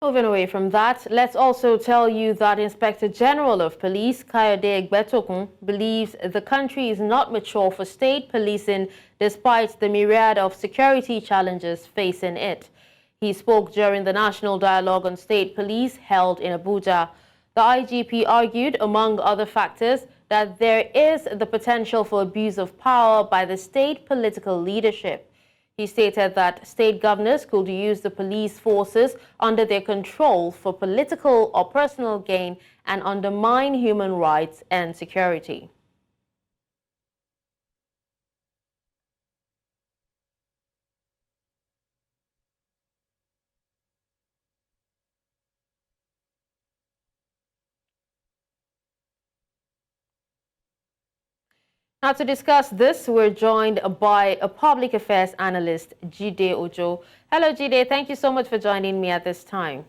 Moving away from that, let's also tell you that Inspector General of Police Kayode Egbetokun believes the country is not mature for state policing despite the myriad of security challenges facing it. He spoke during the National Dialogue on State Police held in Abuja. The IGP argued, among other factors, that there is the potential for abuse of power by the state political leadership. He stated that state governors could use the police forces under their control for political or personal gain and undermine human rights and security. Now, to discuss this, we're joined by a public affairs analyst, Jide Ojo. Hello, Jide. Thank you so much for joining me at this time.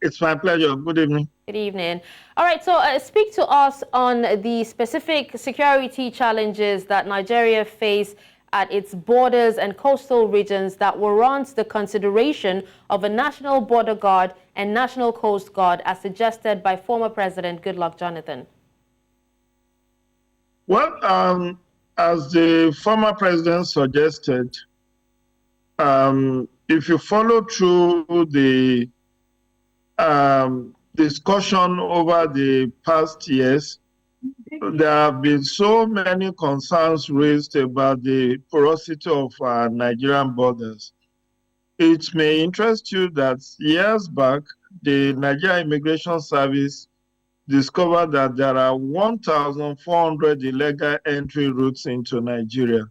It's my pleasure. Good evening. Good evening. All right, so speak to us on the specific security challenges that Nigeria face at its borders and coastal regions that warrant the consideration of a national border guard and national coast guard as suggested by former President Goodluck Jonathan. Well, as the former president suggested, if you follow through the discussion over the past years, there have been so many concerns raised about the porosity of our Nigerian borders. It may interest you that years back, the Nigerian Immigration Service discovered that there are 1,400 illegal entry routes into Nigeria.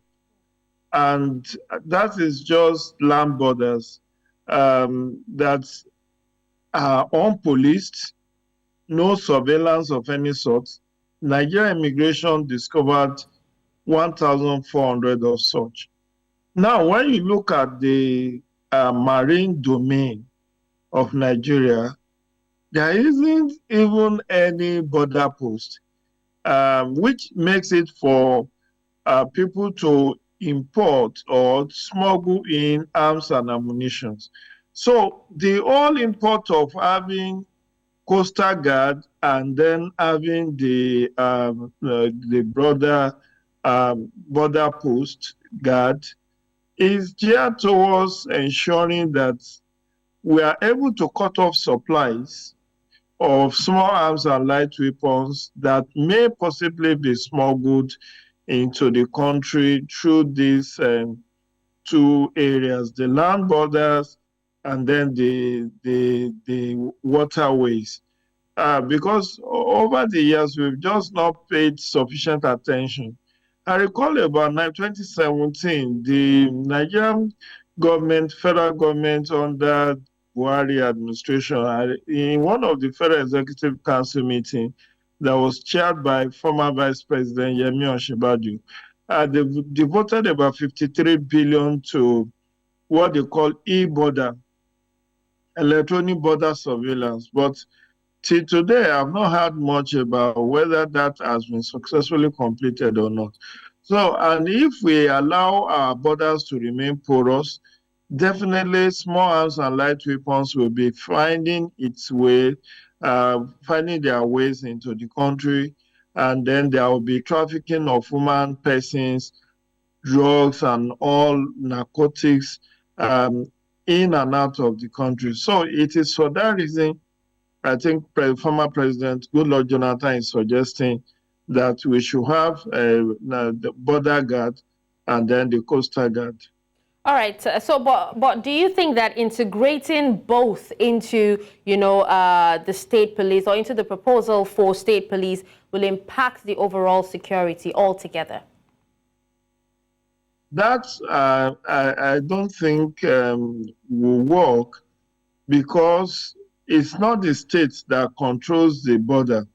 And that is just land borders that are unpoliced, no surveillance of any sort. Nigerian immigration discovered 1,400 of such. Now, when you look at the marine domain of Nigeria, there isn't even any border post, which makes it for people to import or smuggle in arms and ammunition. So the whole import of having coastal guard and then having the broader border post guard is geared towards ensuring that we are able to cut off supplies of small arms and light weapons that may possibly be smuggled into the country through these two areas, the land borders and then the waterways. Because over the years, we've just not paid sufficient attention. I recall about 2017, the Nigerian government, federal government under Buhari administration, in one of the Federal Executive Council meeting that was chaired by former Vice President Yemi Osinbajo, they devoted about 53 billion to what they call e-border, electronic border surveillance. But till today, I've not heard much about whether that has been successfully completed or not. So, and if we allow our borders to remain porous, definitely small arms and light weapons will be finding their ways into the country, and then there will be trafficking of human persons, drugs, and all narcotics in and out of the country. So it is for that reason, I think former President Goodluck Jonathan is suggesting that we should have the border guard and then the coastal guard. All right. So, but do you think that integrating both into, the state police or into the proposal for state police will impact the overall security altogether? That I don't think will work, because it's not the state that controls the border.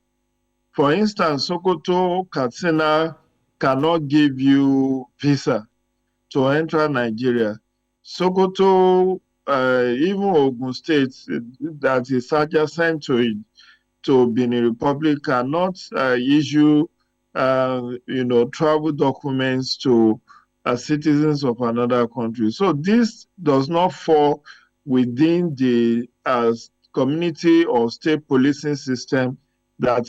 For instance, Sokoto, Katsina cannot give you visa to enter Nigeria. Sokoto, even Ogun State, that is adjacent to Benin Republic, cannot issue, travel documents to citizens of another country. So this does not fall within the community or state policing system that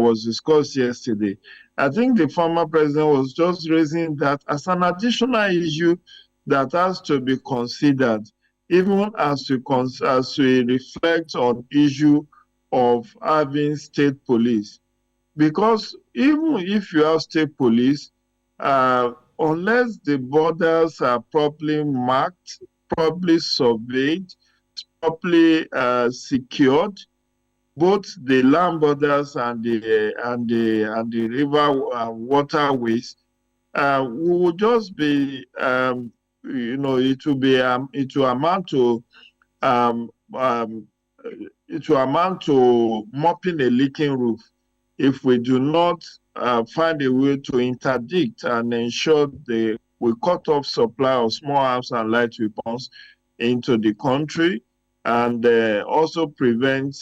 was discussed yesterday. I think the former president was just raising that as an additional issue that has to be considered, even as we reflect on issue of having state police. Because even if you have state police, unless the borders are properly marked, properly surveyed, properly secured, both the land borders and the river waterways, we will just be, it will amount to um, um, it will amount to mopping a leaking roof if we do not find a way to interdict and ensure we cut off supply of small arms and light weapons into the country, and also prevent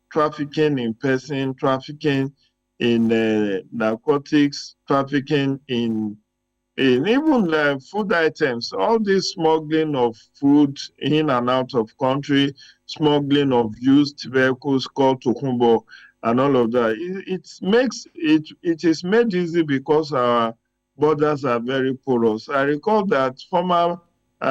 trafficking in person, trafficking in narcotics, trafficking in even food items, all this smuggling of food in and out of country, smuggling of used vehicles called tokumbo, and all of that. It is made easy because our borders are very porous. I recall that former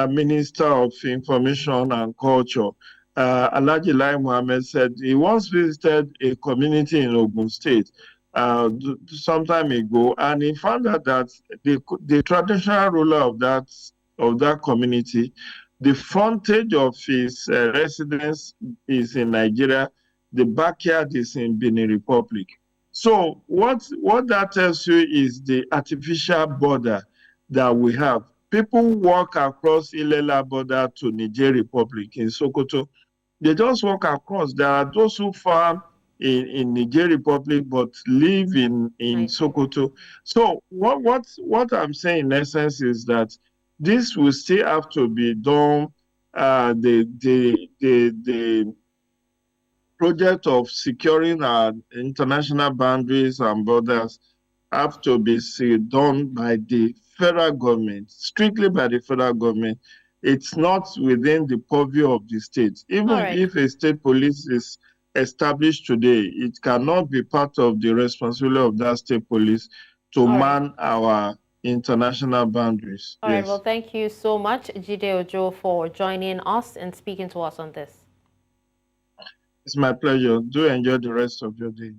Minister of Information and Culture, Alhaji Lai Mohammed, said he once visited a community in Ogun State some time ago, and he found out that the traditional ruler of that community, the frontage of his residence is in Nigeria, the backyard is in Benin Republic. So what that tells you is the artificial border that we have. People walk across Ilela border to Niger Republic in Sokoto. They just walk across. There are those who farm in Niger Republic but live in Sokoto. So what I'm saying in essence is that this will still have to be done. The project of securing our international boundaries and borders have to be done by the federal government, strictly by the federal government. It's not within the purview of the state. Even if a state police is established today, it cannot be part of the responsibility of that state police to man our international boundaries. All right, well, thank you so much, Jide Ojo, for joining us and speaking to us on this. It's my pleasure. Do enjoy the rest of your day.